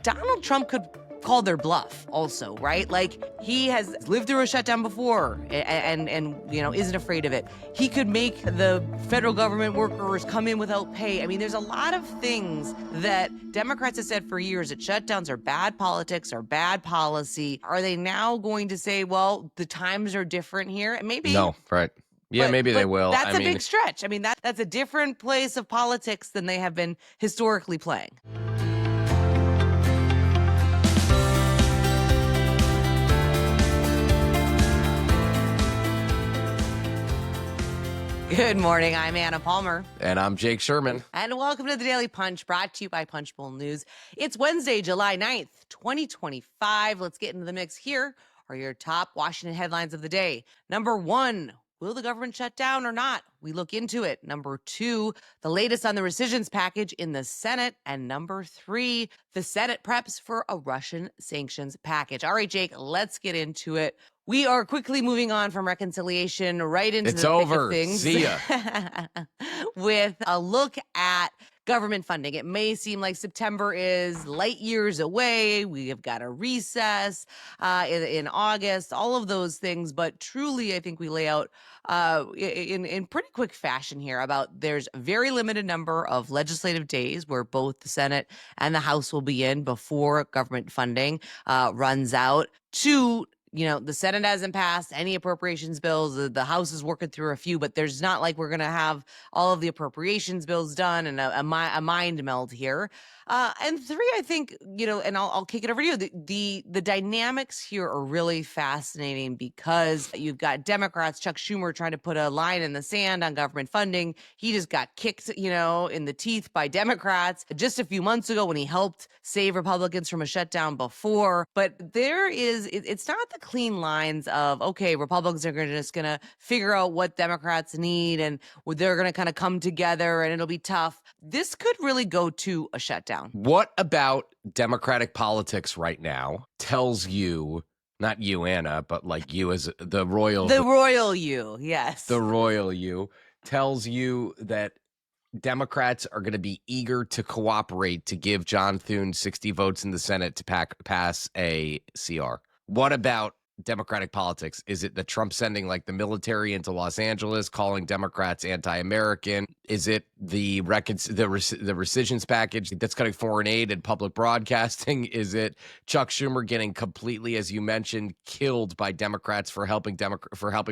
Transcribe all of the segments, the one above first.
Donald Trump could call their bluff also, right? Like, he has lived through a shutdown before and isn't afraid of it. He could make the federal government workers come in without pay. I mean, there's a lot of things that Democrats have said for years that shutdowns are bad politics or bad policy. Are they now going to say, well, the times are different here? Maybe. No, right. Yeah, maybe they will. That's a big stretch. I mean, that's a different place of politics than they have been historically playing. Good morning. I'm Anna Palmer. And I'm Jake Sherman. And welcome to the Daily Punch, brought to you by Punchbowl News. It's Wednesday, July 9th, 2025. Let's get into the mix. Here are your top Washington headlines of the day. Number one, will the government shut down or not? We look into it. Number two, the latest on the rescissions package in the Senate. And number three, the Senate preps for a Russian sanctions package. All right, Jake, let's get into it. We are quickly moving on from reconciliation right into the thick of things. See ya. With a look at government funding. It may seem like September is light years away. We have got a recess in August, all of those things. But truly, I think we lay out in pretty quick fashion here about there's a very limited number of legislative days where both the Senate and the House will be in before government funding runs out. Two, the Senate hasn't passed any appropriations bills. The House is working through a few, but there's not like we're going to have all of the appropriations bills done and a mind meld here. And three, I think, and I'll kick it over to you. The dynamics here are really fascinating because you've got Democrats, Chuck Schumer, trying to put a line in the sand on government funding. He just got kicked, in the teeth by Democrats just a few months ago when he helped save Republicans from a shutdown before. But it's not the clean lines of, okay, Republicans are just going to figure out what Democrats need and they're going to kind of come together and it'll be tough. This could really go to a shutdown. What about Democratic politics right now tells you, not you, Anna, but like you as the royal you, yes. The royal you tells you that Democrats are going to be eager to cooperate to give John Thune 60 votes in the Senate to pass a CR. What about Democratic politics? Is it that Trump sending like the military into Los Angeles, calling Democrats anti-American? Is it the rescissions package that's cutting foreign aid and public broadcasting? Is it Chuck Schumer getting completely, as you mentioned, killed by Democrats for helping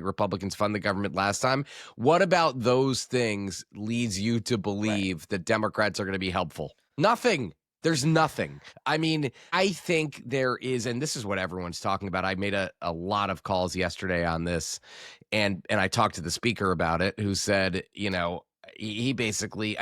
Republicans fund the government last time? What about those things leads you to believe that Democrats are going to be helpful? Nothing. There's nothing. I mean, I think there is, and this is what everyone's talking about. I made a lot of calls yesterday on this, and I talked to the speaker about it, who said, he basically,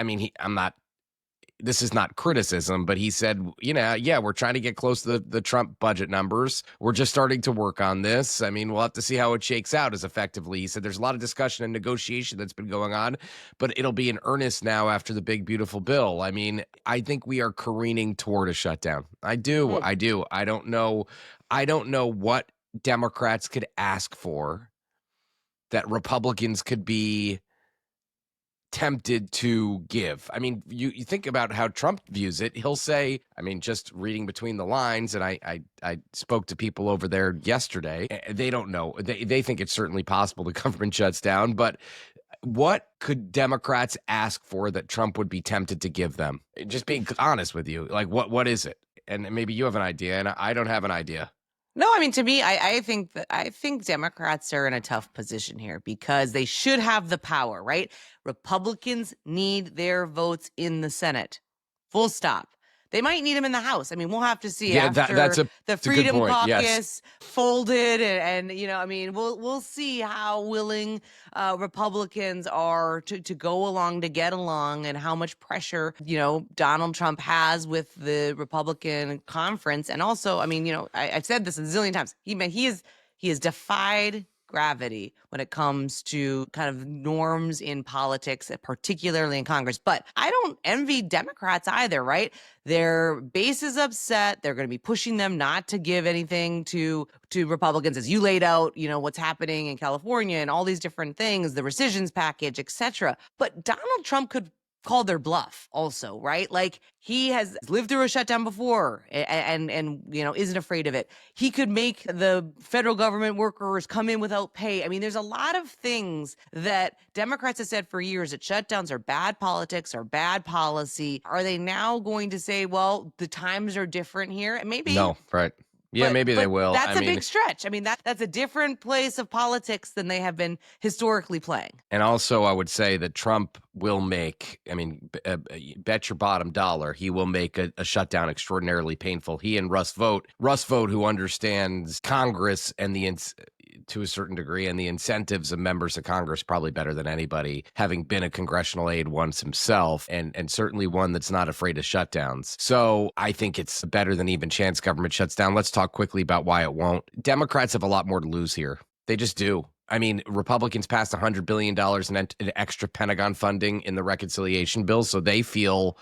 this is not criticism, but he said, we're trying to get close to the Trump budget numbers. We're just starting to work on this. I mean, we'll have to see how it shakes out as effectively. He said there's a lot of discussion and negotiation that's been going on, but it'll be in earnest now after the big, beautiful bill. I mean, I think we are careening toward a shutdown. I do. I don't know what Democrats could ask for that Republicans could be tempted to give. I mean, you think about how Trump views it. He'll say, just reading between the lines, and I spoke to people over there yesterday. They don't know. They think it's certainly possible the government shuts down, but what could Democrats ask for that Trump would be tempted to give them? Just being honest with you, like what is it? And maybe you have an idea, and I don't have an idea. No, to me, I think Democrats are in a tough position here because they should have the power, right? Republicans need their votes in the Senate. Full stop. They might need them in the House. We'll have to see after the Freedom Caucus folded, and we'll see how willing Republicans are to go along, to get along, and how much pressure Donald Trump has with the Republican conference. And also, I've said this a zillion times. He has defied gravity when it comes to kind of norms in politics, particularly in Congress. But I don't envy Democrats either, right? Their base is upset. They're going to be pushing them not to give anything to Republicans, as you laid out, what's happening in California and all these different things, the rescissions package, etc. But Donald Trump could called their bluff also, right? Like, he has lived through a shutdown before and isn't afraid of it. He could make the federal government workers come in without pay. I mean, there's a lot of things that Democrats have said for years that shutdowns are bad politics or bad policy. Are they now going to say, well, the times are different here? And maybe. No, right. Yeah, But maybe they will. that's I a mean, big stretch. I mean, that's a different place of politics than they have been historically playing. and also I would say that Trump will make, I mean, bet your bottom dollar, he will make a shutdown extraordinarily painful. He and Russ Vogt, who understands Congress and to a certain degree, and the incentives of members of Congress probably better than anybody, having been a congressional aide once himself, and certainly one that's not afraid of shutdowns. So I think it's better than even chance government shuts down. Let's talk quickly about why it won't. Democrats have a lot more to lose here. They just do. I mean, Republicans passed $100 billion in extra Pentagon funding in the reconciliation bill, so they feel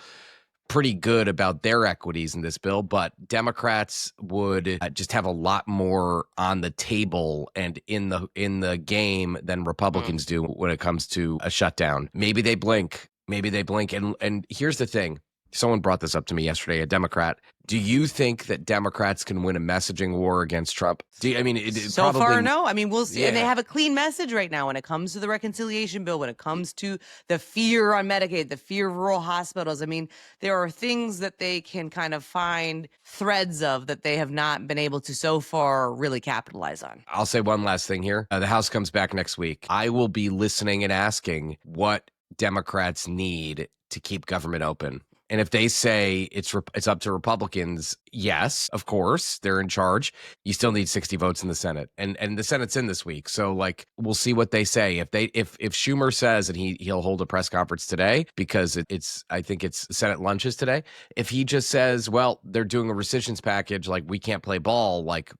pretty good about their equities in this bill, but Democrats would just have a lot more on the table and in the game than Republicans do when it comes to a shutdown. Maybe they blink. And here's the thing. Someone brought this up to me yesterday, a Democrat. Do you think that Democrats can win a messaging war against Trump? So probably, far, no. I mean, we'll see. Yeah. And they have a clean message right now when it comes to the reconciliation bill, when it comes to the fear on Medicaid, the fear of rural hospitals. I mean, there are things that they can kind of find threads of that they have not been able to so far really capitalize on. I'll say one last thing here. The House comes back next week. I will be listening and asking what Democrats need to keep government open. And if they say it's up to Republicans, yes, of course, they're in charge. You still need 60 votes in the Senate, and the Senate's in this week, so like we'll see what they say. If Schumer says, and he'll hold a press conference today because I think it's Senate lunches today. If he just says, well, they're doing a rescissions package, like we can't play ball, like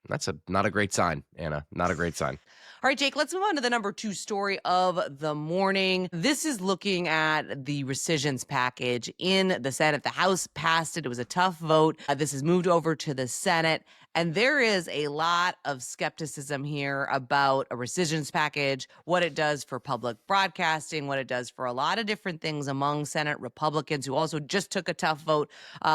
that's not a great sign, Anna. Not a great sign. All right, Jake, let's move on to the number 2 story of the morning. This is looking at the rescissions package in the Senate. The House passed it. It was a tough vote. This has moved over to the Senate. And there is a lot of skepticism here about a rescissions package, what it does for public broadcasting, what it does for a lot of different things among Senate Republicans who also just took a tough vote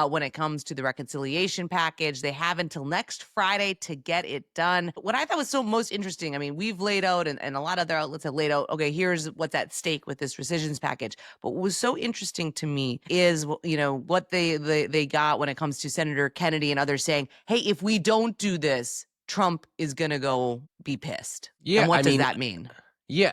when it comes to the reconciliation package. They have until next Friday to get it done. What I thought was so most interesting, I mean, we've laid out and a lot of other outlets have laid out, okay, here's what's at stake with this rescissions package. But what was so interesting to me is, what they got when it comes to Senator Kennedy and others saying, hey, if we don't do this, Trump is going to go be pissed. Yeah. And what does that mean? Yeah,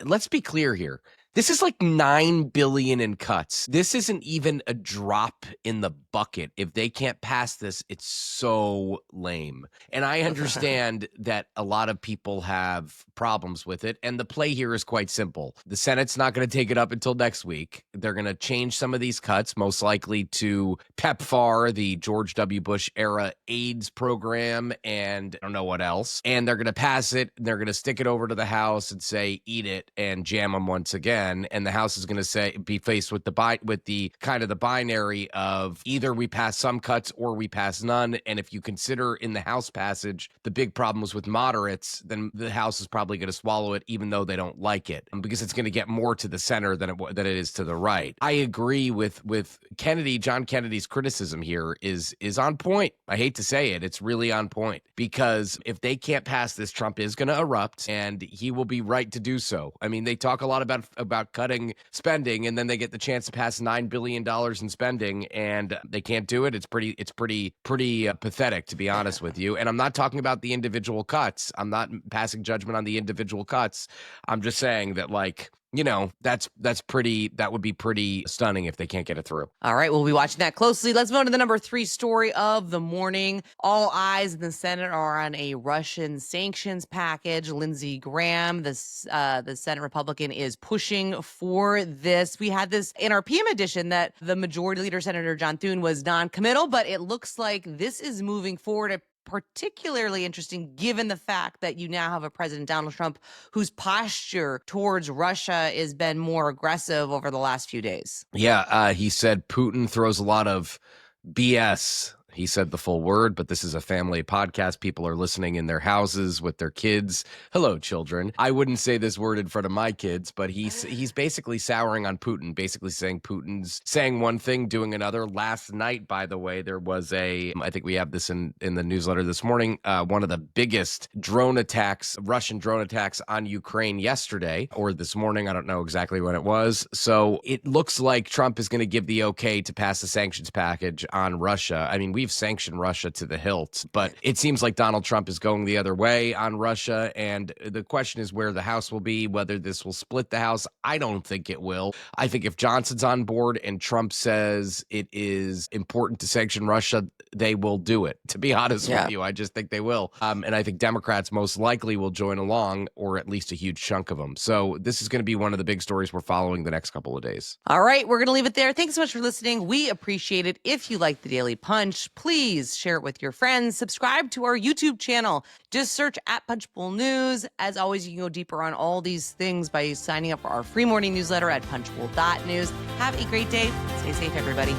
let's be clear here. This is like $9 billion in cuts. This isn't even a drop in the bucket. If they can't pass this, it's so lame. And I understand that a lot of people have problems with it. And the play here is quite simple. The Senate's not going to take it up until next week. They're going to change some of these cuts, most likely to PEPFAR, the George W. Bush era AIDS program, and I don't know what else. And they're going to pass it. They're going to stick it over to the House and say, eat it, and jam them once again. And the House is going to be faced with the kind of the binary of either we pass some cuts or we pass none. And if you consider in the House passage the big problems with moderates, then the House is probably going to swallow it, even though they don't like it, because it's going to get more to the center than it is to the right. I agree with Kennedy. John Kennedy's criticism here is on point. I hate to say it, it's really on point, because if they can't pass this, Trump is going to erupt, and he will be right to do so. I mean, they talk a lot about cutting spending, and then they get the chance to pass $9 billion in spending, and they can't do it. It's pretty pathetic, to be honest with you. And I'm not talking about the individual cuts. I'm not passing judgment on the individual cuts. I'm just saying that, like, that would be pretty stunning if they can't get it through. All right, we'll be watching that closely. Let's move on to the number 3 story of the morning. All eyes in the Senate are on a Russian sanctions package. Lindsey Graham, the Senate Republican, is pushing for this. We had this in our PM edition that the Majority Leader, Senator John Thune, was non-committal, but it looks like this is moving forward. Particularly interesting given the fact that you now have a President Donald Trump whose posture towards Russia has been more aggressive over the last few days. Yeah, he said Putin throws a lot of BS He said the full word, but this is a family podcast. People are listening in their houses with their kids. Hello, children. I wouldn't say this word in front of my kids, but he's basically souring on Putin, basically saying Putin's saying one thing, doing another. Last night, by the way, there was I think we have this in the newsletter this morning, one of the biggest Russian drone attacks on Ukraine yesterday or this morning. I don't know exactly when it was. So it looks like Trump is going to give the okay to pass the sanctions package on Russia. I mean, we've sanctioned Russia to the hilt, but it seems like Donald Trump is going the other way on Russia. And the question is where the House will be, whether this will split the House. I don't think it will. I think if Johnson's on board and Trump says it is important to sanction Russia, they will do it. To be honest with you, I just think they will. And I think Democrats most likely will join along, or at least a huge chunk of them. So this is going to be one of the big stories we're following the next couple of days. All right, we're going to leave it there. Thanks so much for listening. We appreciate it. If you like the Daily Punch, please share it with your friends. Subscribe to our YouTube channel. Just search at Punchbowl News. As always, you can go deeper on all these things by signing up for our free morning newsletter at punchbowl.news. Have a great day. Stay safe, everybody.